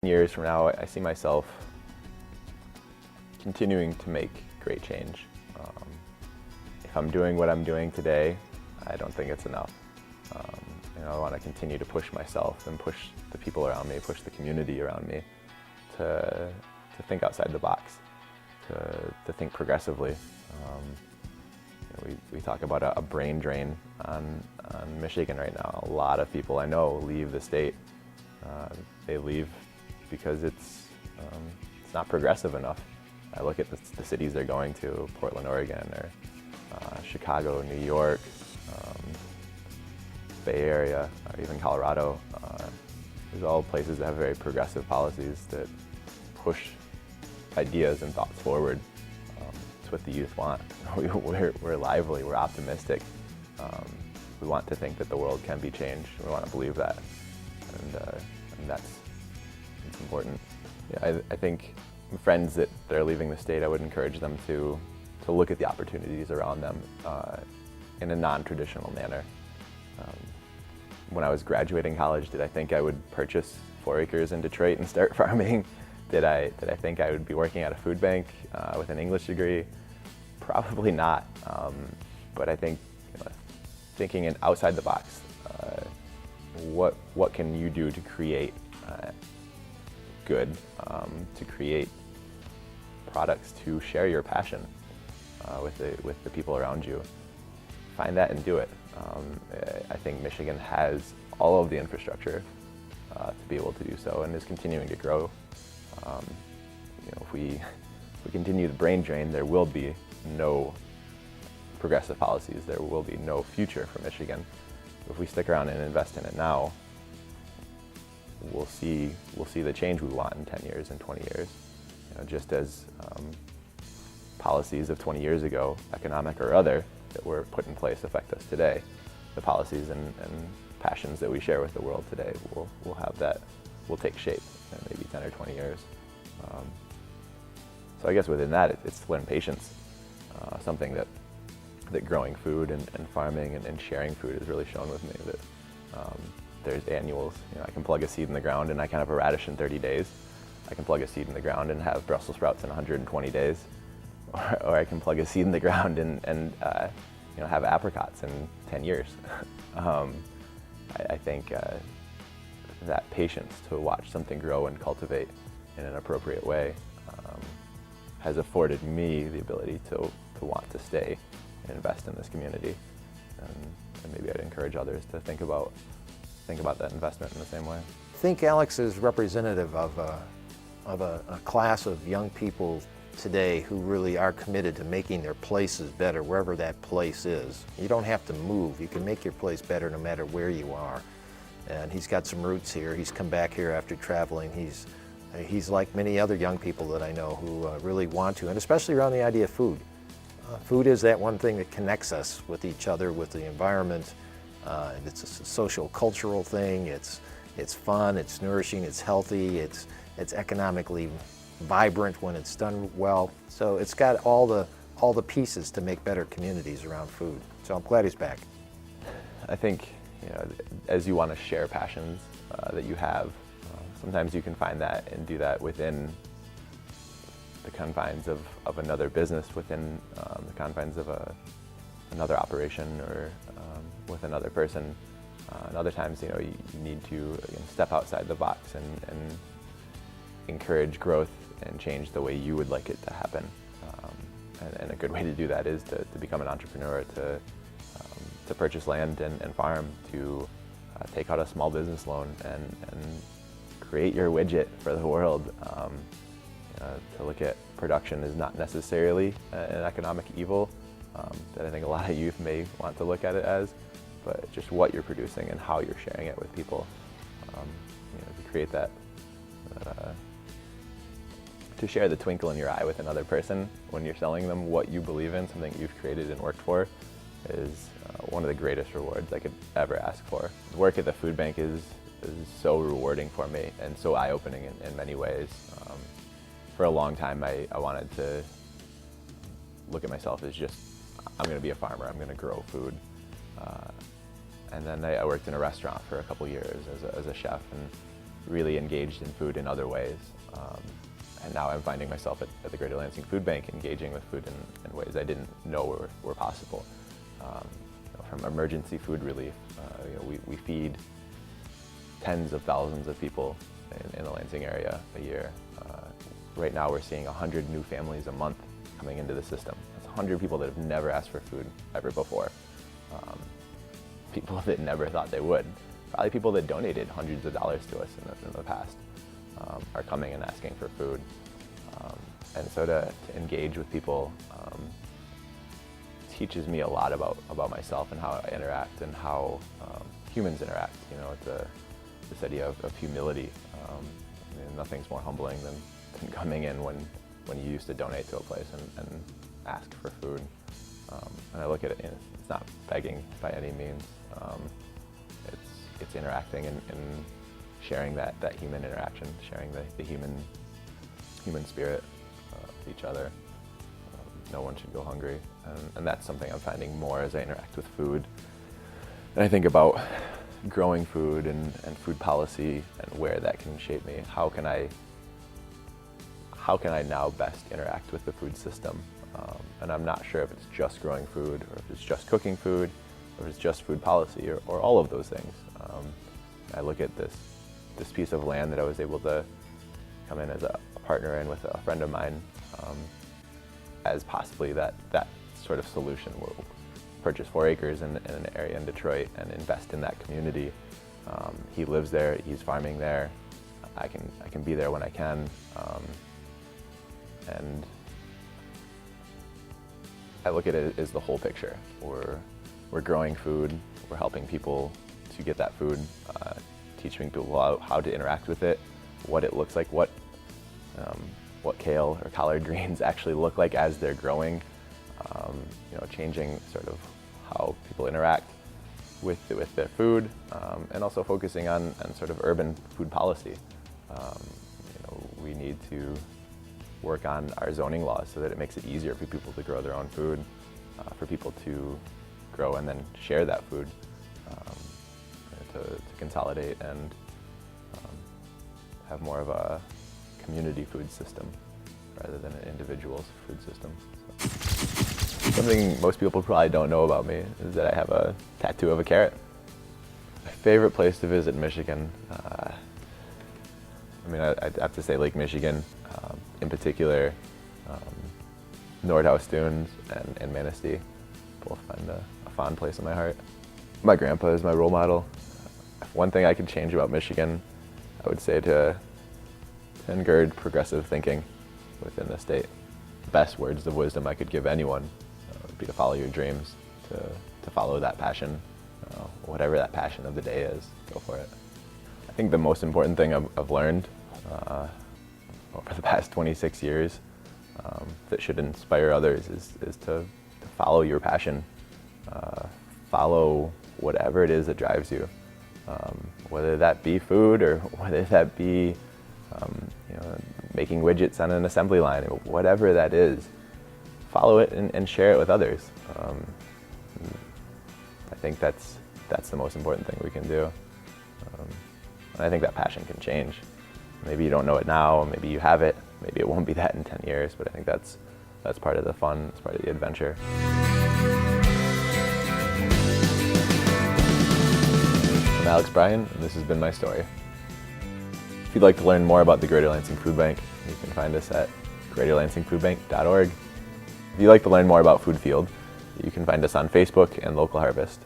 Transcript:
Years from now, I see myself continuing to make great change. If I'm doing what I'm doing today, I don't think it's enough. I want to continue to push myself and push the people around me, push the community around me to think outside the box, to think progressively. We talk about a brain drain on Michigan right now. A lot of people I know leave the state. They leave because it's not progressive enough. I look at the cities they're going to, Portland, Oregon, or Chicago, New York, Bay Area, or even Colorado. These are all places that have very progressive policies that push ideas and thoughts forward. It's what the youth want. We're lively, we're optimistic. We want to think that the world can be changed. We want to believe that, and that's important. Yeah, I think friends that are leaving the state, I would encourage them to look at the opportunities around them in a non-traditional manner. When I was graduating college, did I think I would purchase 4 acres in Detroit and start farming? Did I think I would be working at a food bank with an English degree? Probably not. But I think thinking outside the box, what can you do to create good, to create products to share your passion with the people around you. Find that and do it. I think Michigan has all of the infrastructure to be able to do so and is continuing to grow. If we continue the brain drain, there will be no progressive policies. There will be no future for Michigan. If we stick around and invest in it now, we'll see the change we want in 10 years and 20 years. Just as policies of 20 years ago, economic or other, that were put in place affect us today. The policies and passions that we share with the world today will take shape in maybe 10 or 20 years. So I guess within that, it's learn patience, something that growing food and farming and sharing food has really shown with me that there's annuals. I can plug a seed in the ground and I can have a radish in 30 days. I can plug a seed in the ground and have Brussels sprouts in 120 days. Or I can plug a seed in the ground and have apricots in 10 years. I think that patience to watch something grow and cultivate in an appropriate way has afforded me the ability to want to stay and invest in this community. And maybe I'd encourage others to think about that investment in the same way. I think Alex is representative of a class of young people today who really are committed to making their places better wherever that place is. You don't have to move. You can make your place better no matter where you are. And he's got some roots here. He's come back here after traveling. He's like many other young people that I know who really want to, and especially around the idea of food. Food is that one thing that connects us with each other, with the environment. And it's a social, cultural thing. It's fun, it's nourishing, it's healthy, it's economically vibrant when it's done well. So it's got all the pieces to make better communities around food. So I'm glad he's back. I think as you want to share passions that you have, sometimes you can find that and do that within the confines of another business, within the confines of another operation, or with another person. And other times, you need to step outside the box and encourage growth and change the way you would like it to happen. And a good way to do that is to become an entrepreneur, to purchase land and farm, to take out a small business loan and create your widget for the world. To look at production is not necessarily an economic evil that I think a lot of youth may want to look at it as, but just what you're producing and how you're sharing it with people. To create that, to share the twinkle in your eye with another person when you're selling them what you believe in, something you've created and worked for, is one of the greatest rewards I could ever ask for. Work at the food bank is so rewarding for me and so eye-opening in many ways. For a long time, I wanted to look at myself as just, I'm going to be a farmer, I'm going to grow food. And then I worked in a restaurant for a couple years as a chef, and really engaged in food in other ways. And now I'm finding myself at the Greater Lansing Food Bank engaging with food in ways I didn't know were possible. From emergency food relief, we feed tens of thousands of people in the Lansing area a year. Right now we're seeing 100 new families a month coming into the system. That's 100 people that have never asked for food ever before. People that never thought they would. Probably people that donated hundreds of dollars to us in the past are coming and asking for food. And so to engage with people teaches me a lot about myself and how I interact and how humans interact. It's this idea of humility. Nothing's more humbling than coming in when you used to donate to a place and ask for food. And I look at it, and it's not begging by any means. It's interacting and sharing that human interaction, sharing the human spirit with each other. No one should go hungry, and that's something I'm finding more as I interact with food. And I think about growing food and food policy and where that can shape me. How can I now best interact with the food system? And I'm not sure if it's just growing food, or if it's just cooking food, or if it's just food policy, or all of those things. I look at this piece of land that I was able to come in as a partner in with a friend of mine as possibly that sort of solution. We'll purchase 4 acres in an area in Detroit and invest in that community. He lives there, he's farming there. I can be there when I can. And I look at it as the whole picture. We're growing food, we're helping people to get that food, teaching people how to interact with it, what it looks like, what kale or collard greens actually look like as they're growing, changing sort of how people interact with their food, and also focusing on sort of urban food policy. We need to work on our zoning laws so that it makes it easier for people to grow their own food, for people to grow and then share that food, to consolidate and have more of a community food system rather than an individual's food system. Something most people probably don't know about me is that I have a tattoo of a carrot. My favorite place to visit in Michigan, I'd have to say Lake Michigan, in particular, Nordhaus Dunes and Manistee, both find a fond place in my heart. My grandpa is my role model. If one thing I could change about Michigan, I would say to engird progressive thinking within the state. The best words of wisdom I could give anyone would be to follow your dreams, to follow that passion, whatever that passion of the day is, go for it. I think the most important thing I've learned over the past 26 years that should inspire others is to follow your passion, follow whatever it is that drives you, whether that be food or whether that be making widgets on an assembly line, or whatever that is, follow it and share it with others. I think that's the most important thing we can do. And I think that passion can change. Maybe you don't know it now, maybe you have it, maybe it won't be that in 10 years, but I think that's part of the fun, it's part of the adventure. I'm Alex Bryan, and this has been my story. If you'd like to learn more about the Greater Lansing Food Bank, you can find us at greaterlansingfoodbank.org. If you'd like to learn more about Food Field, you can find us on Facebook and Local Harvest.